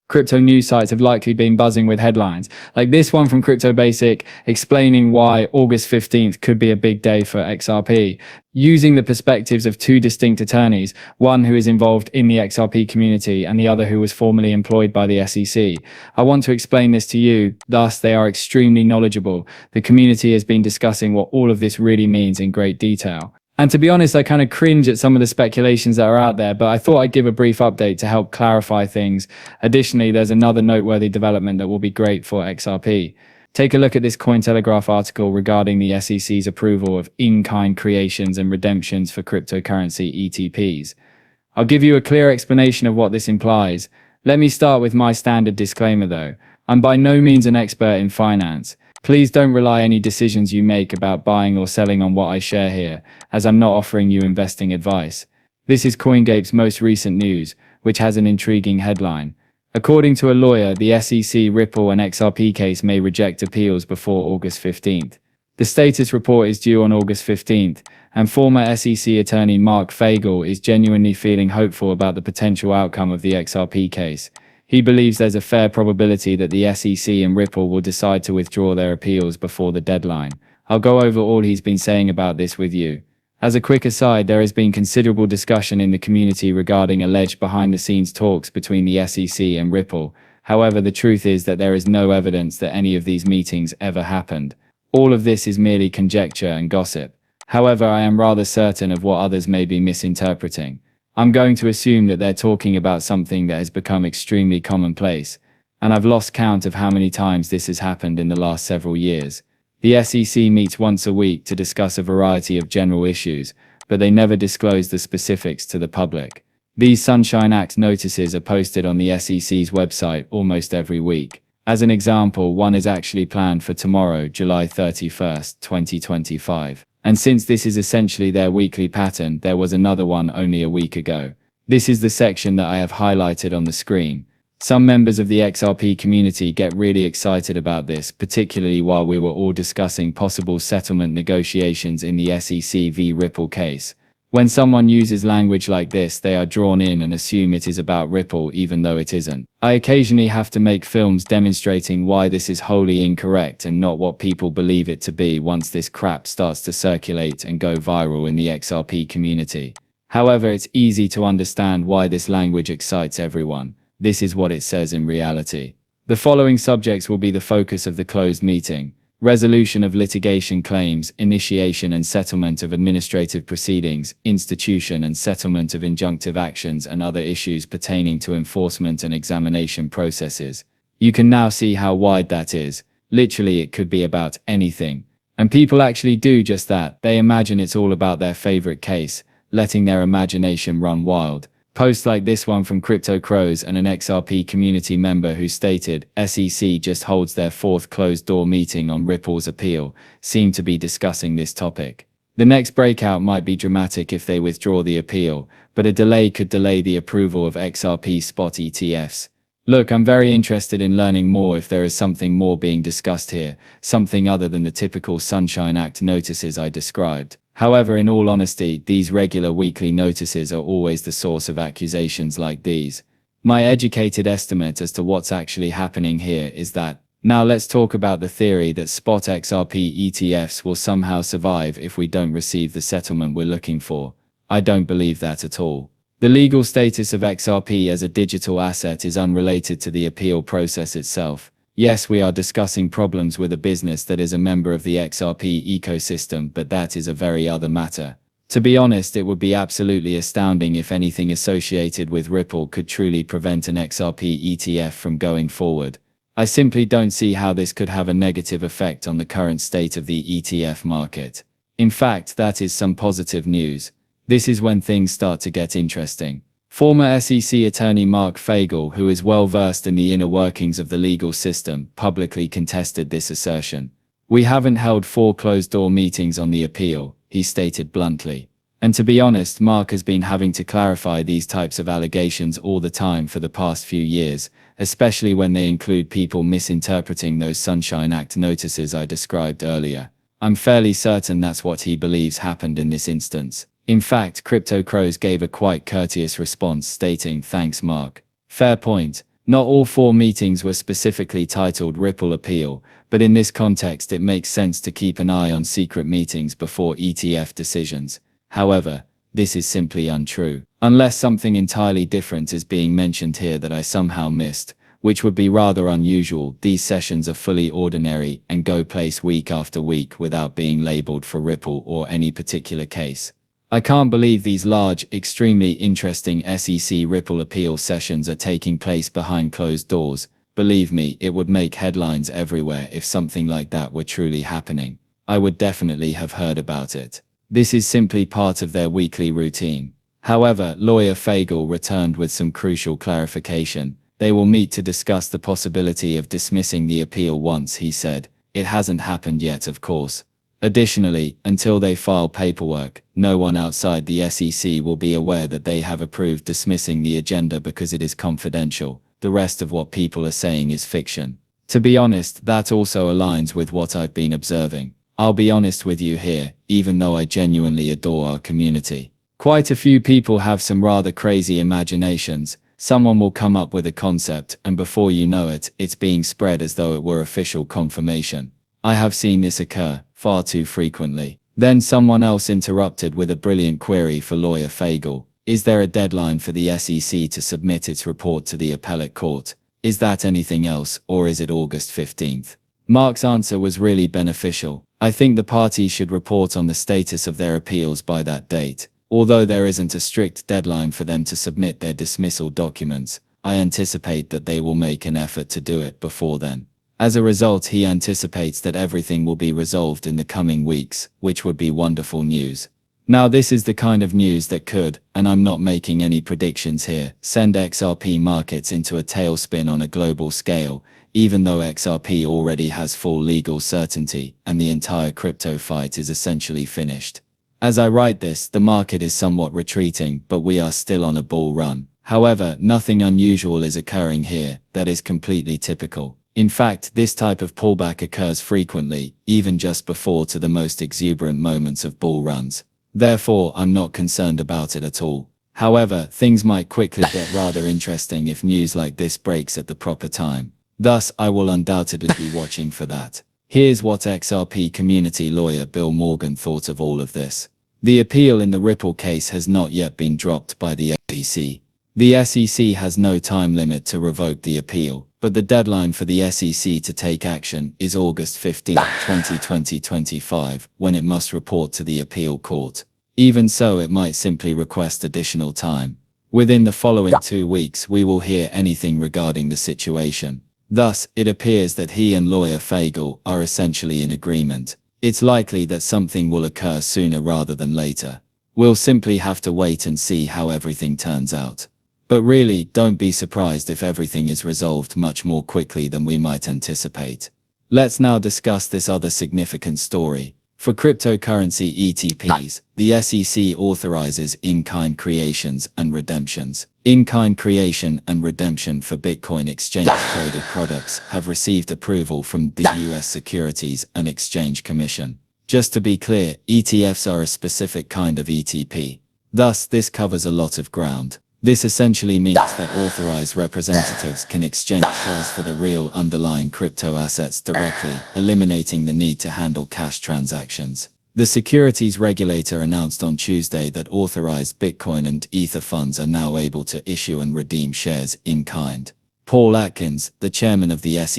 Crypto news sites have likely been buzzing with headlines, like this one from Crypto Basic explaining why August 15th could be a big day for XRP, using the perspectives of two distinct attorneys, one who is involved in the XRP community and the other who was formerly employed by the SEC. I want to explain this to you, thus they are extremely knowledgeable. The community has been discussing what all of this really means in great detail. And to be honest, I kind of cringe at some of the speculations that are out there, but I thought I'd give a brief update to help clarify things. Additionally, there's another noteworthy development that will be great for XRP. Take a look at this Cointelegraph article regarding the SEC's approval of in-kind creations and redemptions for cryptocurrency ETPs. I'll give you a clear explanation of what this implies. Let me start with my standard disclaimer though. I'm by no means an expert in finance. Please don't rely any decisions you make about buying or selling on what I share here, as I'm not offering you investing advice. This is CoinGate's most recent news, which has an intriguing headline. According to a lawyer, the SEC, Ripple and XRP case may reject appeals before August 15th. The status report is due on August 15th, and former SEC attorney Mark Fagel is genuinely feeling hopeful about the potential outcome of the XRP case. He believes there's a fair probability that the SEC and Ripple will decide to withdraw their appeals before the deadline. I'll go over all he's been saying about this with you. As a quick aside, there has been considerable discussion in the community regarding alleged behind-the-scenes talks between the SEC and Ripple. However, the truth is that there is no evidence that any of these meetings ever happened. All of this is merely conjecture and gossip. However, I am rather certain of what others may be misinterpreting. I'm going to assume that they're talking about something that has become extremely commonplace, and I've lost count of how many times this has happened in the last several years. The SEC meets once a week to discuss a variety of general issues, but they never disclose the specifics to the public. These Sunshine Act notices are posted on the SEC's website almost every week. As an example, one is actually planned for tomorrow, July 31st, 2025. And since this is essentially their weekly pattern, there was another one only a week ago. This is the section that I have highlighted on the screen. Some members of the XRP community get really excited about this, particularly while we were all discussing possible settlement negotiations in the SEC v Ripple case. When someone uses language like this, they are drawn in and assume it is about Ripple even though it isn't. I occasionally have to make films demonstrating why this is wholly incorrect and not what people believe it to be once this crap starts to circulate and go viral in the XRP community. However, it's easy to understand why this language excites everyone. This is what it says in reality. The following subjects will be the focus of the closed meeting: resolution of litigation claims, initiation and settlement of administrative proceedings, institution and settlement of injunctive actions, and other issues pertaining to enforcement and examination processes. You can now see how wide that is. Literally, it could be about anything. And people actually do just that. They imagine it's all about their favorite case, letting their imagination run wild. Posts like this one from Crypto Crows and an XRP community member who stated, SEC just holds their fourth closed-door meeting on Ripple's appeal, seem to be discussing this topic. The next breakout might be dramatic if they withdraw the appeal, but a delay could delay the approval of XRP spot ETFs. Look, I'm very interested in learning more if there is something more being discussed here, something other than the typical Sunshine Act notices I described. However, in all honesty, these regular weekly notices are always the source of accusations like these. My educated estimate as to what's actually happening here is that, now let's talk about the theory that spot XRP ETFs will somehow survive if we don't receive the settlement we're looking for. I don't believe that at all. The legal status of XRP as a digital asset is unrelated to the appeal process itself. Yes, we are discussing problems with a business that is a member of the XRP ecosystem, but that is a very other matter. To be honest, it would be absolutely astounding if anything associated with Ripple could truly prevent an XRP ETF from going forward. I simply don't see how this could have a negative effect on the current state of the ETF market. In fact, that is some positive news. This is when things start to get interesting. Former SEC attorney Mark Fagel, who is well versed in the inner workings of the legal system, publicly contested this assertion. We haven't held 4 closed-door meetings on the appeal, he stated bluntly. And to be honest, Mark has been having to clarify these types of allegations all the time for the past few years, especially when they include people misinterpreting those Sunshine Act notices I described earlier. I'm fairly certain that's what he believes happened in this instance. In fact, Crypto Crows gave a quite courteous response stating, "Thanks Mark. Fair point. Not all 4 meetings were specifically titled Ripple Appeal, but in this context it makes sense to keep an eye on secret meetings before ETF decisions. However, this is simply untrue. Unless something entirely different is being mentioned here that I somehow missed, which would be rather unusual. These sessions are fully ordinary and go place week after week without being labeled for Ripple or any particular case. I can't believe these large, extremely interesting SEC Ripple Appeal sessions are taking place behind closed doors. Believe me, it would make headlines everywhere if something like that were truly happening. I would definitely have heard about it. This is simply part of their weekly routine. However, lawyer Fagel returned with some crucial clarification. They will meet to discuss the possibility of dismissing the appeal once, he said. It hasn't happened yet, of course. Additionally, until they file paperwork, no one outside the SEC will be aware that they have approved dismissing the agenda because it is confidential. The rest of what people are saying is fiction. To be honest, that also aligns with what I've been observing. I'll be honest with you here, even though I genuinely adore our community. Quite a few people have some rather crazy imaginations. Someone will come up with a concept, and before you know it, it's being spread as though it were official confirmation. I have seen this occur far too frequently. Then someone else interrupted with a brilliant query for lawyer Fagel. Is there a deadline for the SEC to submit its report to the appellate court? Is that anything else, or is it August 15th? Mark's answer was really beneficial. I think the parties should report on the status of their appeals by that date. Although there isn't a strict deadline for them to submit their dismissal documents, I anticipate that they will make an effort to do it before then. As a result, he anticipates that everything will be resolved in the coming weeks, which would be wonderful news. Now this is the kind of news that could, and I'm not making any predictions here, send XRP markets into a tailspin on a global scale, even though XRP already has full legal certainty, and the entire crypto fight is essentially finished. As I write this, the market is somewhat retreating, but we are still on a bull run. However, nothing unusual is occurring here that is completely typical. In fact, this type of pullback occurs frequently, even just before to the most exuberant moments of bull runs. Therefore, I'm not concerned about it at all. However, things might quickly get rather interesting if news like this breaks at the proper time. Thus, I will undoubtedly be watching for that. Here's what XRP community lawyer Bill Morgan thought of all of this. The appeal in the Ripple case has not yet been dropped by the SEC. The SEC has no time limit to revoke the appeal, but the deadline for the SEC to take action is August 15, 2025, when it must report to the appeal court. Even so, it might simply request additional time. Within the following 2 weeks, we will hear anything regarding the situation. Thus, it appears that he and lawyer Fagel are essentially in agreement. It's likely that something will occur sooner rather than later. We'll simply have to wait and see how everything turns out. But really, don't be surprised if everything is resolved much more quickly than we might anticipate. Let's now discuss this other significant story. For cryptocurrency ETPs, the SEC authorizes in-kind creations and redemptions. In-kind creation and redemption for Bitcoin exchange-traded products have received approval from the US Securities and Exchange Commission. Just to be clear, ETFs are a specific kind of ETP. Thus, this covers a lot of ground. This essentially means that authorized representatives can exchange shares for the real underlying crypto assets directly, eliminating the need to handle cash transactions. The securities regulator announced on Tuesday that authorized Bitcoin and Ether funds are now able to issue and redeem shares in kind. Paul Atkins, the chairman of the SEC,